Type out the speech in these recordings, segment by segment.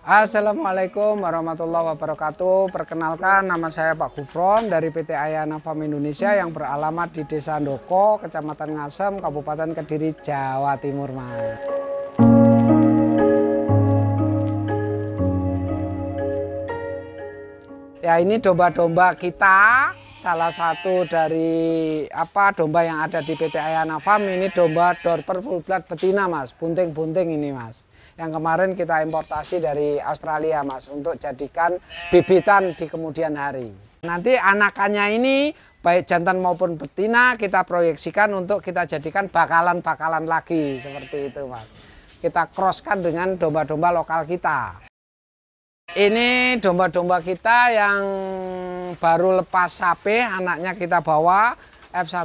Assalamualaikum warahmatullahi wabarakatuh. Perkenalkan, nama saya Pak Gufron dari PT Ayana Farm Indonesia yang beralamat di Desa Ndoko, Kecamatan Ngasem, Kabupaten Kediri, Jawa Timur, Mas. Ya, ini domba-domba kita. Salah satu dari domba yang ada di PT Ayana Farm ini domba Dorper full blood betina, Mas. Bunting-bunting ini, Mas. Yang kemarin kita importasi dari Australia, Mas, untuk jadikan bibitan di kemudian hari. Nanti anakannya ini baik jantan maupun betina kita proyeksikan untuk kita jadikan bakalan-bakalan lagi seperti itu, Mas. Kita crosskan dengan domba-domba lokal kita. Ini domba-domba kita yang baru lepas sapi, anaknya kita bawa F1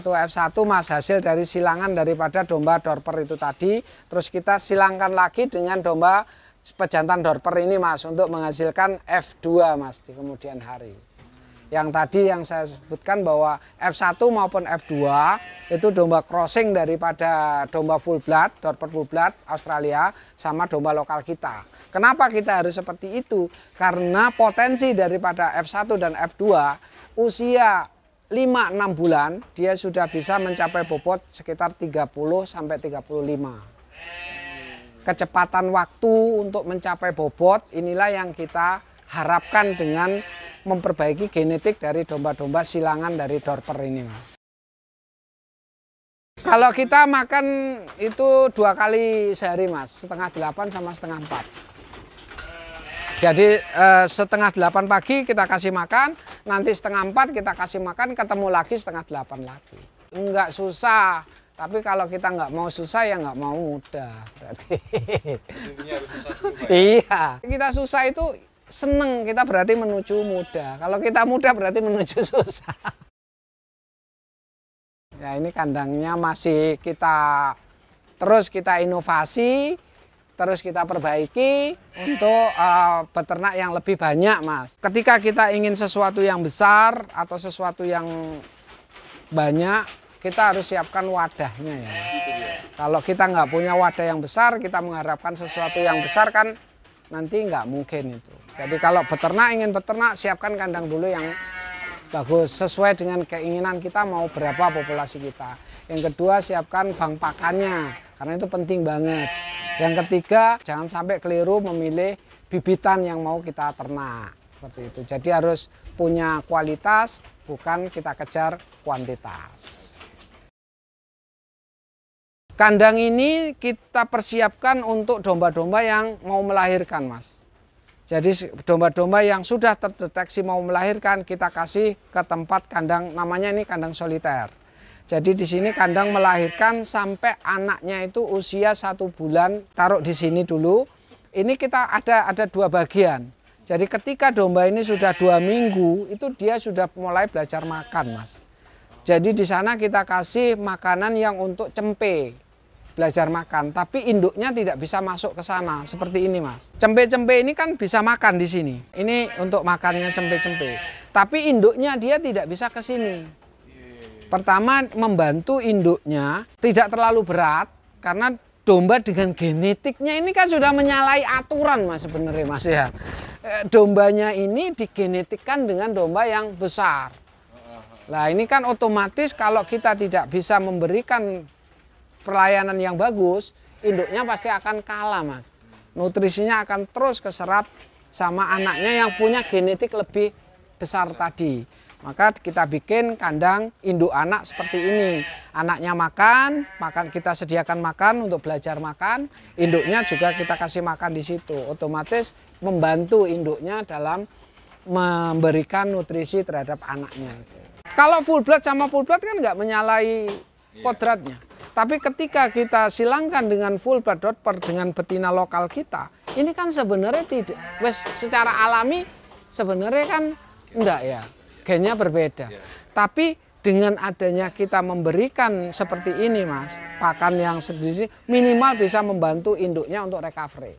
Mas, hasil dari silangan daripada domba Dorper itu tadi. Terus kita silangkan lagi dengan domba pejantan Dorper ini, Mas, untuk menghasilkan F2, Mas, di kemudian hari. Yang tadi yang saya sebutkan bahwa F1 maupun F2 itu domba crossing daripada domba full blood, Dorper full blood Australia sama domba lokal kita. Kenapa kita harus seperti itu? Karena potensi daripada F1 dan F2 usia 5-6 bulan dia sudah bisa mencapai bobot sekitar 30 sampai 35. Kecepatan waktu untuk mencapai bobot inilah yang kita harapkan dengan memperbaiki genetik dari domba-domba silangan dari Dorper ini, Mas. Kalau kita makan itu 2 kali sehari, Mas, setengah 8 sama setengah 4. Jadi setengah 8 pagi kita kasih makan, nanti setengah 4 kita kasih makan, ketemu lagi setengah 8 lagi. Enggak susah, tapi kalau kita nggak mau susah ya nggak mau mudah. Berarti. Harus susah dulu, Pak. Iya, kita susah itu seneng, kita berarti menuju mudah. Kalau kita mudah berarti menuju susah. Ya, ini kandangnya masih terus kita inovasi, terus kita perbaiki untuk beternak yang lebih banyak, Mas. Ketika kita ingin sesuatu yang besar atau sesuatu yang banyak, kita harus siapkan wadahnya, ya. Kalau kita nggak punya wadah yang besar, kita mengharapkan sesuatu yang besar kan nanti nggak mungkin itu. Jadi kalau ingin beternak, siapkan kandang dulu yang bagus, sesuai dengan keinginan kita mau berapa populasi kita. Yang kedua, siapkan bank pakannya, karena itu penting banget. Yang ketiga, jangan sampai keliru memilih bibitan yang mau kita ternak. Seperti itu. Jadi harus punya kualitas, bukan kita kejar kuantitas. Kandang ini kita persiapkan untuk domba-domba yang mau melahirkan, Mas. Jadi domba-domba yang sudah terdeteksi mau melahirkan kita kasih ke tempat kandang, namanya ini kandang soliter. Jadi di sini kandang melahirkan sampai anaknya itu usia 1 bulan, taruh di sini dulu. Ini kita ada 2 bagian. Jadi ketika domba ini sudah 2 minggu, itu dia sudah mulai belajar makan, Mas. Jadi di sana kita kasih makanan yang untuk cempe, belajar makan, tapi induknya tidak bisa masuk ke sana seperti ini, Mas. Cempe-cempe ini kan bisa makan di sini. Ini untuk makannya cempe-cempe. Tapi induknya dia tidak bisa ke sini. Pertama, membantu induknya tidak terlalu berat karena domba dengan genetiknya ini kan sudah menyalahi aturan, Mas, sebenarnya, Mas, ya. Dombanya ini digenetikkan dengan domba yang besar. Nah, ini kan otomatis kalau kita tidak bisa memberikan pelayanan yang bagus, induknya pasti akan kalah, Mas. Nutrisinya akan terus keserap sama anaknya yang punya genetik lebih besar tadi. Maka kita bikin kandang induk anak seperti ini. Anaknya makan kita sediakan makan untuk belajar makan, induknya juga kita kasih makan di situ. Otomatis membantu induknya dalam memberikan nutrisi terhadap anaknya. Kalau full blood sama full blood kan nggak menyalahi kodratnya. Tapi ketika kita silangkan dengan full blood Dorper dengan betina lokal kita, ini kan sebenarnya tidak, secara alami sebenarnya kan enggak, ya, gennya berbeda. Tapi dengan adanya kita memberikan seperti ini, Mas, pakan yang sedikit minimal bisa membantu induknya untuk recovery.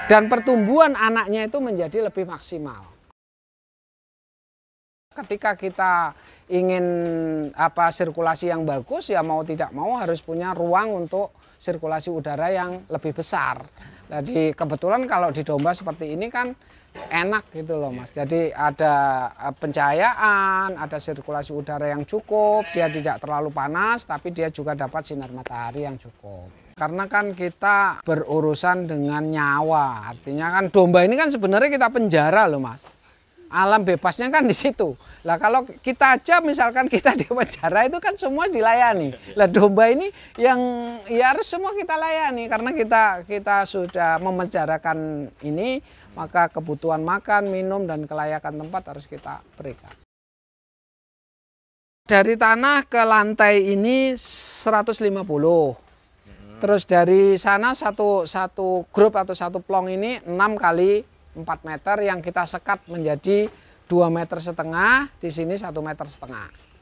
Dan pertumbuhan anaknya itu menjadi lebih maksimal. Ketika kita ingin sirkulasi yang bagus, ya mau tidak mau harus punya ruang untuk sirkulasi udara yang lebih besar. Jadi kebetulan kalau di domba seperti ini kan enak gitu loh Mas. Jadi ada pencahayaan, ada sirkulasi udara yang cukup, dia tidak terlalu panas tapi dia juga dapat sinar matahari yang cukup. Karena kan kita berurusan dengan nyawa, artinya kan domba ini kan sebenarnya kita penjara loh Mas. Alam bebasnya kan di situ. Lah kalau kita aja misalkan kita di penjara itu kan semua dilayani. Lah domba ini yang ya harus semua kita layani karena kita sudah memenjarakan ini, maka kebutuhan makan, minum dan kelayakan tempat harus kita berikan. Dari tanah ke lantai ini 150. Terus dari sana satu grup atau satu plong ini 6 kali 4 meter yang kita sekat menjadi 2,5 meter. Di sini 1,5 meter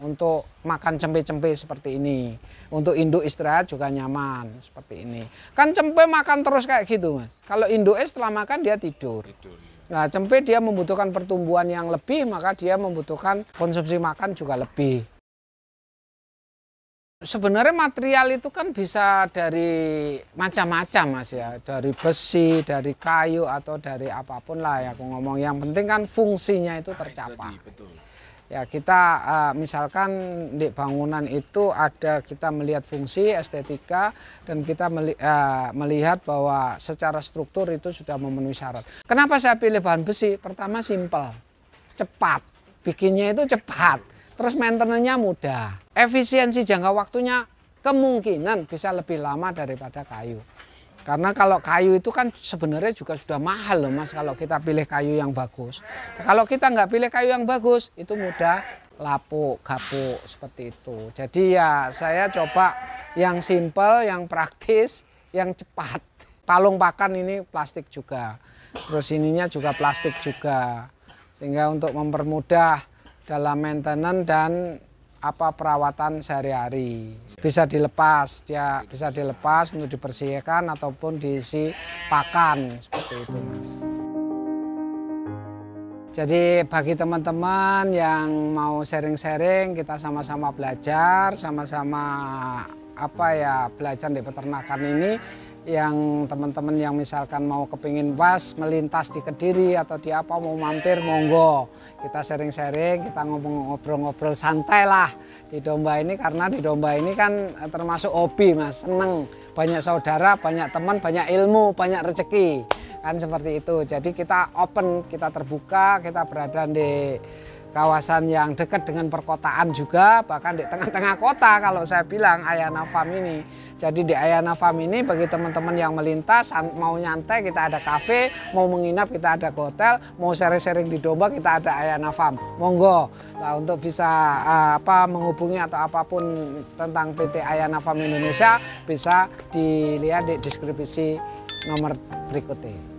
untuk makan cempe-cempe seperti ini. Untuk induk istirahat juga nyaman seperti ini. Kan cempe makan terus kayak gitu Mas. Kalau induknya setelah makan dia tidur. Nah cempe dia membutuhkan pertumbuhan yang lebih, maka dia membutuhkan konsumsi makan juga lebih. Sebenarnya material itu kan bisa dari macam-macam Mas ya, dari besi, dari kayu atau dari apapun lah ya aku ngomong. Yang penting kan fungsinya itu tercapai. Ya kita misalkan di bangunan itu ada kita melihat fungsi, estetika dan kita melihat bahwa secara struktur itu sudah memenuhi syarat. Kenapa saya pilih bahan besi? Pertama simpel, cepat, bikinnya itu cepat. Terus maintenance-nya mudah. Efisiensi jangka waktunya kemungkinan bisa lebih lama daripada kayu. Karena kalau kayu itu kan sebenarnya juga sudah mahal loh Mas kalau kita pilih kayu yang bagus. Kalau kita nggak pilih kayu yang bagus itu mudah lapuk, gapuk seperti itu. Jadi ya saya coba yang simple, yang praktis, yang cepat. Palung pakan ini plastik juga. Terus ininya juga plastik juga. Sehingga untuk mempermudah dalam maintenance dan perawatan sehari-hari. Bisa dilepas, dia bisa dilepas untuk dibersihkan ataupun diisi pakan seperti itu Mas. Jadi bagi teman-teman yang mau sharing-sharing, kita sama-sama belajar, sama-sama belajar di peternakan ini. Yang teman-teman yang misalkan mau kepingin melintas di Kediri atau di mau mampir monggo, kita sharing-sharing, kita ngobrol-ngobrol santai lah di domba ini, karena di domba ini kan termasuk hobi Mas, seneng, banyak saudara, banyak teman, banyak ilmu, banyak rezeki kan seperti itu. Jadi kita open, kita terbuka, kita berada di kawasan yang dekat dengan perkotaan juga, bahkan di tengah-tengah kota kalau saya bilang Ayana Farm ini. Jadi di Ayana Farm ini bagi teman-teman yang melintas, mau nyantai kita ada kafe, mau menginap kita ada hotel, mau sharing-sharing di domba kita ada Ayana Farm. Monggo. Nah, untuk bisa menghubungi atau apapun tentang PT Ayana Farm Indonesia bisa dilihat di deskripsi nomor berikut ini.